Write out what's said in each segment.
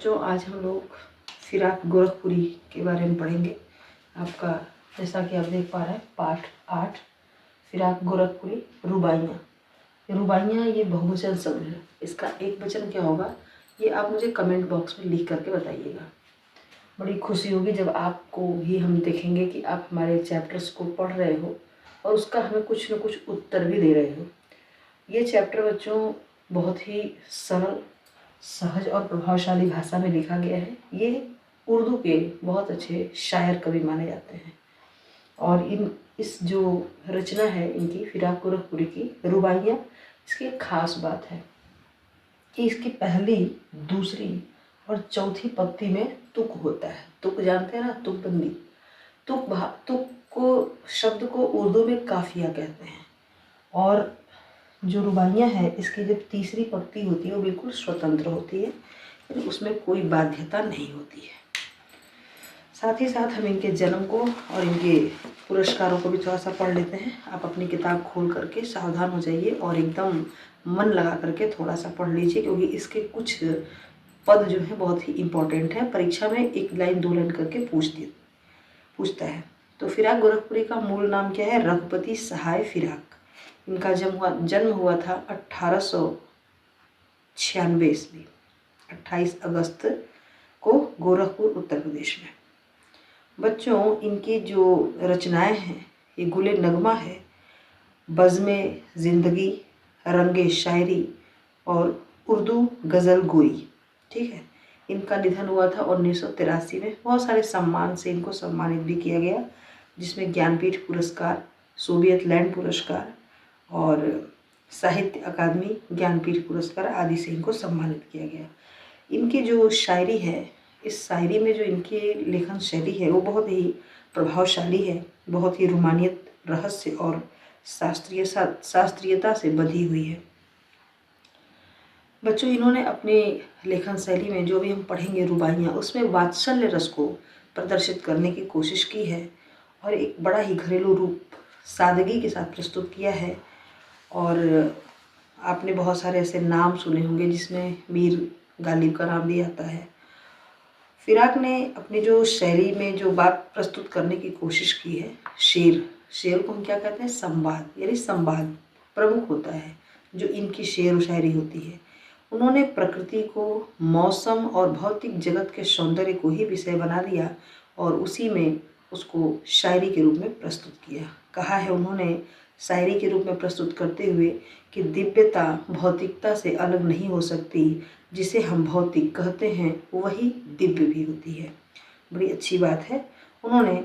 बच्चों, आज हम लोग फिराक गोरखपुरी के बारे में पढ़ेंगे। आपका जैसा कि आप देख पा रहे हैं पाठ 8 फिराक गोरखपुरी रुबाइयाँ। रुबाइयाँ ये बहुवचन शब्द है। इसका एक वचन क्या होगा ये आप मुझे कमेंट बॉक्स में लिख करके बताइएगा। बड़ी खुशी होगी जब आपको भी हम देखेंगे कि आप हमारे चैप्टर्स को पढ़ रहे हो और उसका हमें कुछ न कुछ उत्तर भी दे रहे हो। ये चैप्टर बच्चों बहुत ही सरल, सहज और प्रभावशाली भाषा में लिखा गया है। ये उर्दू के बहुत अच्छे शायर कवि माने जाते हैं और इस जो रचना है इनकी फिराक गोरखपुरी की रुबाइयाँ, इसकी एक खास बात है कि इसकी पहली, दूसरी और चौथी पंक्ति में तुक होता है। तुक जानते हैं ना, तुकबंदी। तुक को शब्द को उर्दू में काफिया कहते हैं और जो रुबाइयाँ हैं इसकी जब तीसरी पंक्ति होती है वो बिल्कुल स्वतंत्र होती है, यानी उसमें कोई बाध्यता नहीं होती है। साथ ही साथ हम इनके जन्म को और इनके पुरस्कारों को भी थोड़ा सा पढ़ लेते हैं। आप अपनी किताब खोल करके सावधान हो जाइए और एकदम मन लगा करके थोड़ा सा पढ़ लीजिए, क्योंकि इसके कुछ पद जो है बहुत ही इम्पोर्टेंट है। परीक्षा में 1 लाइन 2 लाइन करके पूछता है। तो फिराक गोरखपुरी का मूल नाम क्या है? रघुपति सहाय फिराक। इनका जन्म हुआ था 1896 ईस्वी, 28 अगस्त को गोरखपुर उत्तर प्रदेश में। बच्चों, इनकी जो रचनाएं हैं ये गुले नगमा है, बज़्मे ज़िंदगी, रंगे शायरी और उर्दू गज़ल गोई। ठीक है, इनका निधन हुआ था 1983 में। बहुत सारे सम्मान से इनको सम्मानित भी किया गया, जिसमें ज्ञानपीठ पुरस्कार, सोवियत लैंड पुरस्कार और साहित्य अकादमी ज्ञानपीठ पुरस्कार आदि से इनको सम्मानित किया गया। इनकी जो शायरी है, इस शायरी में जो इनकी लेखन शैली है वो बहुत ही प्रभावशाली है, बहुत ही रोमानियत, रहस्य और शास्त्रीयता से बंधी हुई है। बच्चों, इन्होंने अपने लेखन शैली में जो भी हम पढ़ेंगे रुबाइयाँ, उसमें वात्सल्य रस को प्रदर्शित करने की कोशिश की है और एक बड़ा ही घरेलू रूप सादगी के साथ प्रस्तुत किया है। और आपने बहुत सारे ऐसे नाम सुने होंगे जिसमें मीर गालिब का नाम भी आता है। फिराक ने अपनी जो शैली में जो बात प्रस्तुत करने की कोशिश की है, शेर को हम क्या कहते हैं? संवाद, यानी संवाद प्रमुख होता है जो इनकी शेर व शायरी होती है। उन्होंने प्रकृति को, मौसम और भौतिक जगत के सौंदर्य को ही विषय बना दिया और उसी में उसको शायरी के रूप में प्रस्तुत किया। कहा है उन्होंने शायरी के रूप में प्रस्तुत करते हुए कि दिव्यता भौतिकता से अलग नहीं हो सकती, जिसे हम भौतिक कहते हैं वही दिव्य भी होती है। बड़ी अच्छी बात है। उन्होंने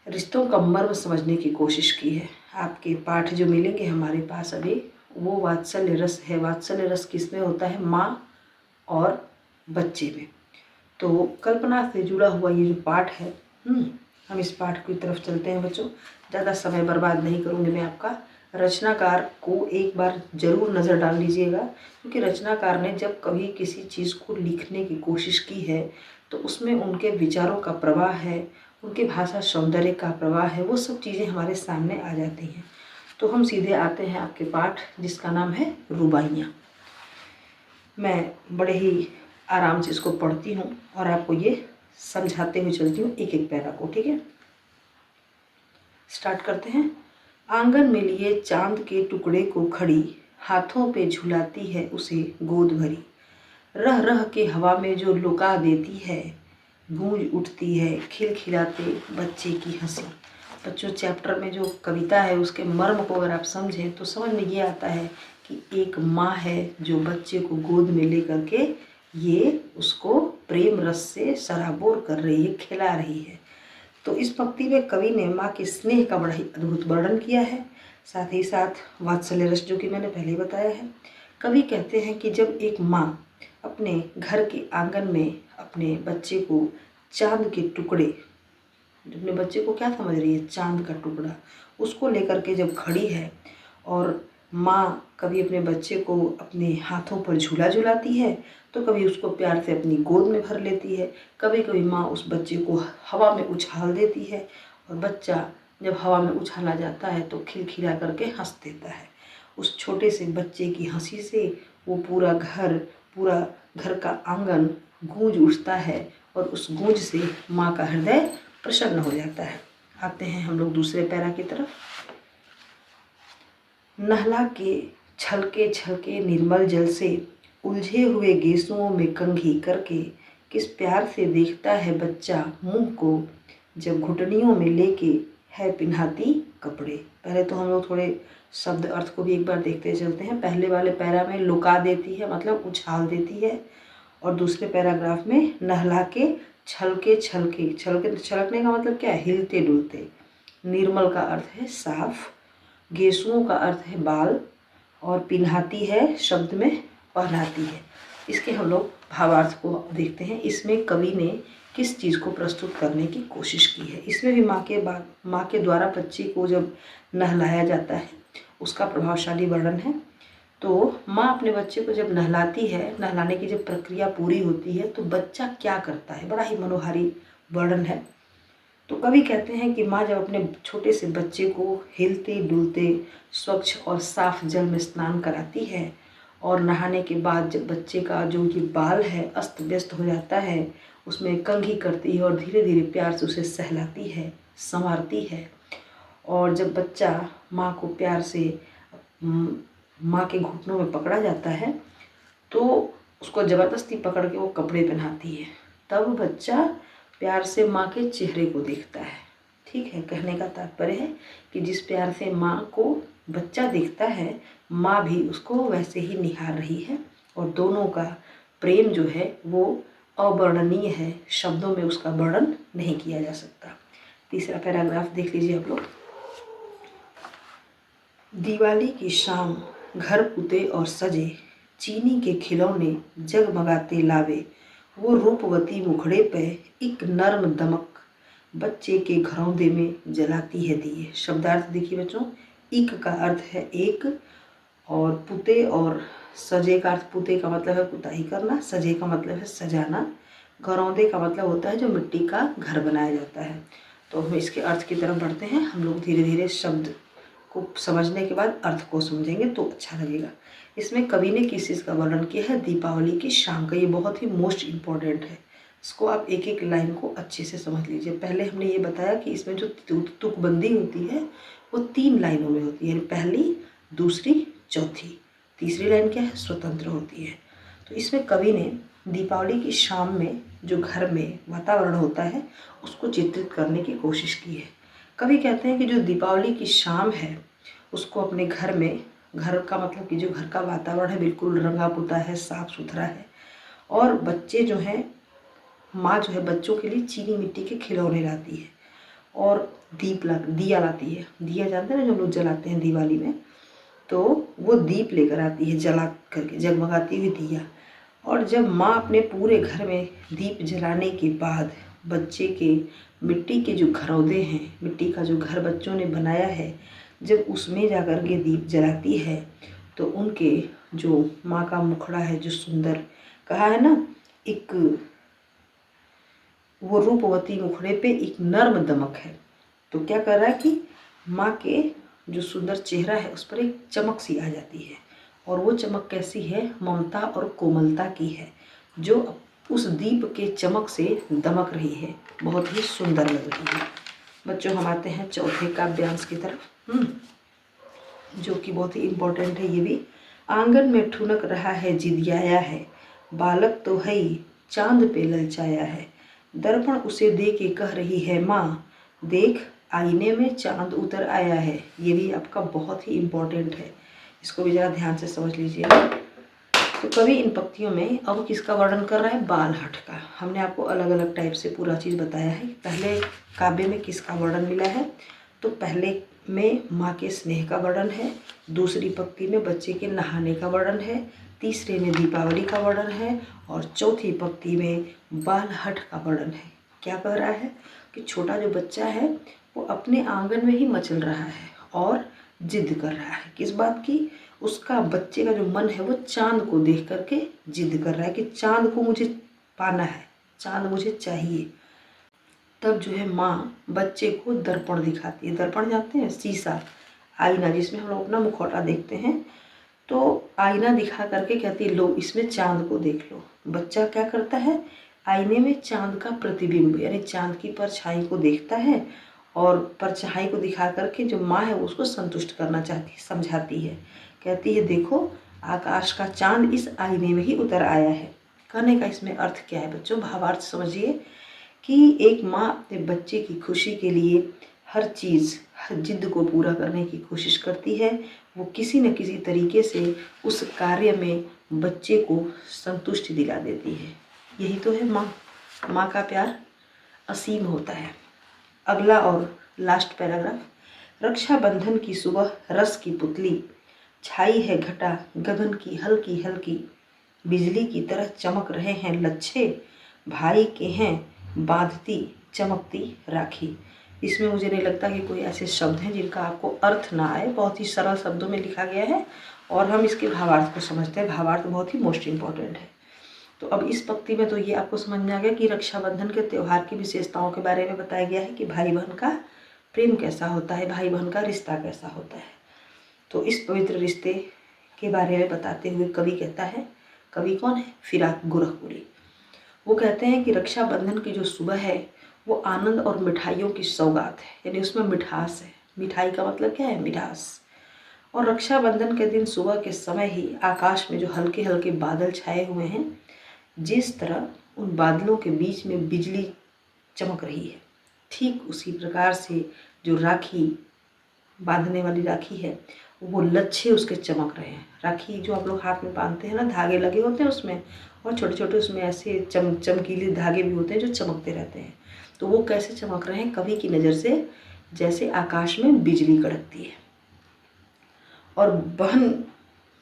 रिश्तों का मर्म समझने की कोशिश की है। आपके पाठ जो मिलेंगे हमारे पास अभी, वो वात्सल्य रस है। वात्सल्य रस किसमें होता है? माँ और बच्चे में। तो कल्पना से जुड़ा हुआ ये जो पाठ है, हम इस पाठ की तरफ चलते हैं बच्चों। ज़्यादा समय बर्बाद नहीं करूँगी मैं आपका। रचनाकार को एक बार जरूर नज़र डाल लीजिएगा, क्योंकि रचनाकार ने जब कभी किसी चीज़ को लिखने की कोशिश की है तो उसमें उनके विचारों का प्रवाह है, उनके भाषा सौंदर्य का प्रवाह है, वो सब चीज़ें हमारे सामने आ जाती हैं। तो हम सीधे आते हैं आपके पाठ जिसका नाम है रुबाइयाँ। मैं बड़े ही आराम से इसको पढ़ती हूँ और आपको ये समझाते हुए चलती हूँ एक एक पैरा को। ठीक है, स्टार्ट करते हैं। आंगन में लिए चांद के टुकड़े को खड़ी, हाथों पे झुलाती है उसे गोद भरी। रह रह के हवा में जो लुका देती है, गूंज उठती है खिलखिलाते बच्चे की हंसी। बच्चों, चैप्टर में जो कविता है उसके मर्म को अगर आप समझें तो समझ में ये आता है कि एक माँ है जो बच्चे को गोद में ले करके ये उसको प्रेम रस से सराबोर कर रही है, खिला रही है। तो इस पंक्ति में कवि ने माँ के स्नेह का बड़ा ही अद्भुत वर्णन किया है, साथ ही साथ वात्सल्य रस जो कि मैंने पहले ही बताया है। कवि कहते हैं कि जब एक माँ अपने घर के आंगन में अपने बच्चे को चांद के टुकड़े, अपने बच्चे को क्या समझ रही है? चांद का टुकड़ा, उसको लेकर के जब खड़ी है और माँ कभी अपने बच्चे को अपने हाथों पर झूला झुलाती है तो कभी उसको प्यार से अपनी गोद में भर लेती है, कभी कभी माँ उस बच्चे को हवा में उछाल देती है और बच्चा जब हवा में उछाला जाता है तो खिलखिला करके हंस देता है। उस छोटे से बच्चे की हंसी से वो पूरा घर का आंगन गूंज उठता है और उस गूंज से माँ का हृदय प्रसन्न हो जाता है। आते हैं हम लोग दूसरे पैरा की तरफ। नहला के छलके निर्मल जल से, उलझे हुए गेसुओं में कंघी करके, किस प्यार से देखता है बच्चा मुंह को, जब घुटनियों में लेके है पिन्हाती कपड़े। पहले तो हम लोग थोड़े शब्द अर्थ को भी एक बार देखते चलते हैं। पहले वाले पैरा में लुका देती है मतलब उछाल देती है, और दूसरे पैराग्राफ में नहला के छलके छलकने का मतलब क्या है? हिलते डुलते। निर्मल का अर्थ है साफ, गेसुओं का अर्थ है बाल, और पिन्हाती है शब्द में पहनाती है। इसके हम लोग भावार्थ को देखते हैं। इसमें कवि ने किस चीज़ को प्रस्तुत करने की कोशिश की है। इसमें भी माँ के द्वारा बच्ची को जब नहलाया जाता है उसका प्रभावशाली वर्णन है। तो माँ अपने बच्चे को जब नहलाती है, नहलाने की जब प्रक्रिया पूरी होती है तो बच्चा क्या करता है, बड़ा ही मनोहारी वर्णन है। तो कवि कहते हैं कि माँ जब अपने छोटे से बच्चे को हिलते डुलते स्वच्छ और साफ जल में स्नान कराती है, और नहाने के बाद जब बच्चे का जो ये बाल है अस्त व्यस्त हो जाता है, उसमें कंघी करती है और धीरे धीरे प्यार से उसे सहलाती है, संवारती है। और जब बच्चा माँ को प्यार से माँ के घुटनों में पकड़ा जाता है तो उसको ज़बरदस्ती पकड़ के वो कपड़े पहनाती है। तब बच्चा प्यार से माँ के चेहरे को देखता है। ठीक है, कहने का तात्पर्य है कि जिस प्यार से माँ को बच्चा देखता है, माँ भी उसको वैसे ही निहार रही है, और दोनों का प्रेम जो है वो अवर्णनीय है, शब्दों में उसका वर्णन नहीं किया जा सकता। तीसरा पैराग्राफ देख लीजिए आप लोग। दिवाली की शाम घर पुते और सजे, चीनी के खिलौने जगमगाते लावे, वो रूपवती मुखड़े पे एक नर्म दमक, बच्चे के घरौंदे में जलाती है दिए। शब्दार्थ देखिए बच्चों, इक का अर्थ है एक, और पुते और सजे का अर्थ, पुते का मतलब है पुताई करना, सजे का मतलब है सजाना, घरौंदे का मतलब होता है जो मिट्टी का घर बनाया जाता है। तो हम इसके अर्थ की तरफ बढ़ते हैं। हम लोग धीरे धीरे शब्द को समझने के बाद अर्थ को समझेंगे तो अच्छा लगेगा। इसमें कवि ने किस चीज़ का वर्णन किया है? दीपावली की शाम का। ये बहुत ही मोस्ट इम्पॉर्टेंट है, इसको आप एक एक लाइन को अच्छे से समझ लीजिए। पहले हमने ये बताया कि इसमें जो तुकबंदी होती है वो 3 लाइनों में होती है, यानी पहली, दूसरी, चौथी। तीसरी लाइन क्या है? स्वतंत्र होती है। तो इसमें कवि ने दीपावली की शाम में जो घर में वातावरण होता है उसको चित्रित करने की कोशिश की है। कवि कहते हैं कि जो दीपावली की शाम है उसको अपने घर में, घर का मतलब कि जो घर का वातावरण है बिल्कुल रंगा पुता है, साफ सुथरा है, और बच्चे जो हैं, माँ जो है बच्चों के लिए चीनी मिट्टी के खिलौने लाती है और दिया लाती है। दिया जानते हैं ना जो हम लोग जलाते हैं दिवाली में, तो वो दीप लेकर आती है, जला करके जगमगाती हुई दिया। और जब माँ अपने पूरे घर में दीप जलाने के बाद बच्चे के मिट्टी के जो घरौंदे हैं, मिट्टी का जो घर बच्चों ने बनाया है, जब उसमें जाकर के दीप जलाती है तो उनके जो माँ का मुखड़ा है, जो सुंदर कहा है ना, एक वो रूपवती मुखड़े पे एक नर्म दमक है। तो क्या कर रहा है कि माँ के जो सुंदर चेहरा है उस पर एक चमक सी आ जाती है, और वो चमक कैसी है? ममता और कोमलता की है, जो उस दीप के चमक से दमक रही है, बहुत ही सुंदर लग रही है। बच्चों हम आते हैं चौथे काव्यांश की तरफ, जो कि बहुत ही इम्पोर्टेंट है ये भी। आंगन में ठुनक रहा है जिदियाया है, बालक तो है ही चांद पे ललचाया है, दर्पण उसे दे के कह रही है माँ, देख आईने में चांद उतर आया है। ये भी आपका बहुत ही इम्पोर्टेंट है, इसको भी ज़रा ध्यान से समझ लीजिएगा। तो कवि इन पंक्तियों में अब किसका वर्णन कर रहा है? बालहट का। हमने आपको अलग अलग टाइप से पूरा चीज़ बताया है। पहले काव्य में किसका वर्णन मिला है? तो पहले में माँ के स्नेह का वर्णन है, दूसरी पंक्ति में बच्चे के नहाने का वर्णन है, तीसरे में दीपावली का वर्णन है, और चौथी पंक्ति में बालहट का वर्णन है। क्या कह रहा है कि छोटा जो बच्चा है वो अपने आंगन में ही मचल रहा है और जिद कर रहा है। किस बात की? उसका बच्चे का जो मन है वो चांद को देख करके जिद कर रहा है कि चांद को मुझे पाना है, चांद मुझे चाहिए। तब जो है माँ बच्चे को दर्पण दिखाती है। दर्पण जानते हैं? शीशा, आईना, जिसमें हम लोग अपना मुखौटा देखते हैं। तो आईना दिखा करके कहती है लो इसमें चाँद को देख लो। बच्चा क्या करता है, आईने में चाँद का प्रतिबिंब यानी चाँद की परछाई को देखता है और परछाई को दिखा करके जो माँ है उसको संतुष्ट करना चाहती है, समझाती है। कहती है देखो आकाश का चाँद इस आईने में ही उतर आया है। कहने का इसमें अर्थ क्या है बच्चों, भावार्थ समझिए कि एक माँ अपने बच्चे की खुशी के लिए हर चीज़, हर जिद को पूरा करने की कोशिश करती है। वो किसी न किसी तरीके से उस कार्य में बच्चे को संतुष्टि दिला देती है। यही तो है माँ, माँ का प्यार असीम होता है। अगला और लास्ट पैराग्राफ, रक्षाबंधन की सुबह रस की पुतली, छाई है घटा गगन की हल्की हल्की, बिजली की तरह चमक रहे हैं लच्छे, भाई के हैं बांधती चमकती राखी। इसमें मुझे नहीं लगता कि कोई ऐसे शब्द हैं जिनका आपको अर्थ ना आए, बहुत ही सरल शब्दों में लिखा गया है और हम इसके भावार्थ को समझते हैं। भावार्थ बहुत ही मोस्ट इम्पॉर्टेंट है। तो अब इस पंक्ति में तो ये आपको समझ में आ गया कि रक्षाबंधन के त्यौहार की विशेषताओं के बारे में बताया गया है कि भाई बहन का प्रेम कैसा होता है, भाई बहन का रिश्ता कैसा होता है। तो इस पवित्र रिश्ते के बारे में बताते हुए कवि कहता है, कवि कौन है, फिराक गोरखपुरी। वो कहते हैं कि रक्षाबंधन की जो सुबह है वो आनंद और मिठाइयों की सौगात है, यानी उसमें मिठास है। मिठाई का मतलब क्या है, मिठास। और रक्षाबंधन के दिन सुबह के समय ही आकाश में जो हल्के हल्के बादल छाए हुए हैं, जिस तरह उन बादलों के बीच में बिजली चमक रही है, ठीक उसी प्रकार से जो राखी बांधने वाली राखी है वो लच्छे उसके चमक रहे हैं। राखी जो आप लोग हाथ में बांधते हैं ना, धागे लगे होते हैं उसमें और छोटे छोटे उसमें ऐसे चमकीले धागे भी होते हैं जो चमकते रहते हैं। तो वो कैसे चमक रहे हैं कवि की नज़र से, जैसे आकाश में बिजली कड़कती है। और बहन,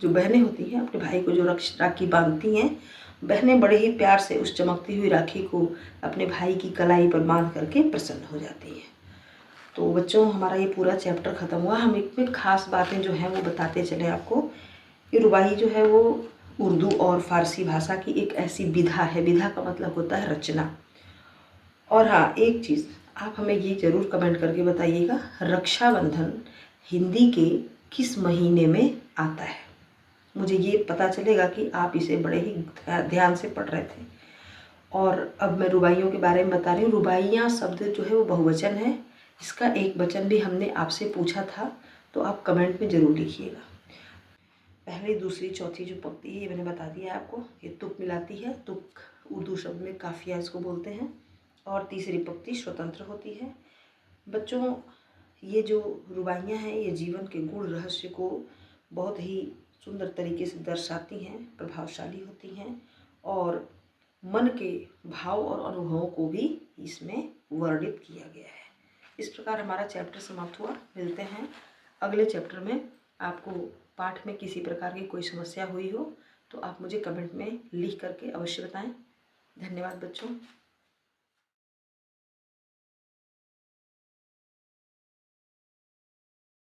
जो बहनें होती हैं अपने भाई को जो राखी बांधती हैं, बहनें बड़े ही प्यार से उस चमकती हुई राखी को अपने भाई की कलाई पर बांध करके प्रसन्न हो जाती हैं। तो बच्चों हमारा ये पूरा चैप्टर ख़त्म हुआ। हम इसमें खास बातें जो हैं वो बताते चले आपको। ये रुबाई जो है वो उर्दू और फ़ारसी भाषा की एक ऐसी विधा है, विधा का मतलब होता है रचना। और हाँ, एक चीज़ आप हमें ये ज़रूर कमेंट करके बताइएगा, रक्षाबंधन हिंदी के किस महीने में आता है। मुझे ये पता चलेगा कि आप इसे बड़े ही ध्यान से पढ़ रहे थे। और अब मैं रुबाइयों के बारे में बता रही हूँ। रुबाइयाँ शब्द जो है वो बहुवचन है। इसका एक वचन भी हमने आपसे पूछा था, तो आप कमेंट में ज़रूर लिखिएगा। पहली, दूसरी, चौथी जो पंक्ति है ये मैंने बता दिया है आपको। ये तुक मिलाती है, तुक उर्दू शब्द में काफिया इसको बोलते हैं। और तीसरी पंक्ति स्वतंत्र होती है। बच्चों ये जो रुबाइयाँ हैं ये जीवन के गुण रहस्य को बहुत ही सुंदर तरीके से दर्शाती हैं, प्रभावशाली होती हैं और मन के भाव और अनुभवों को भी इसमें वर्णित किया गया है। इस प्रकार हमारा चैप्टर समाप्त हुआ। मिलते हैं अगले चैप्टर में। आपको पाठ में किसी प्रकार की कोई समस्या हुई हो तो आप मुझे कमेंट में लिख करके अवश्य बताएं। धन्यवाद बच्चों।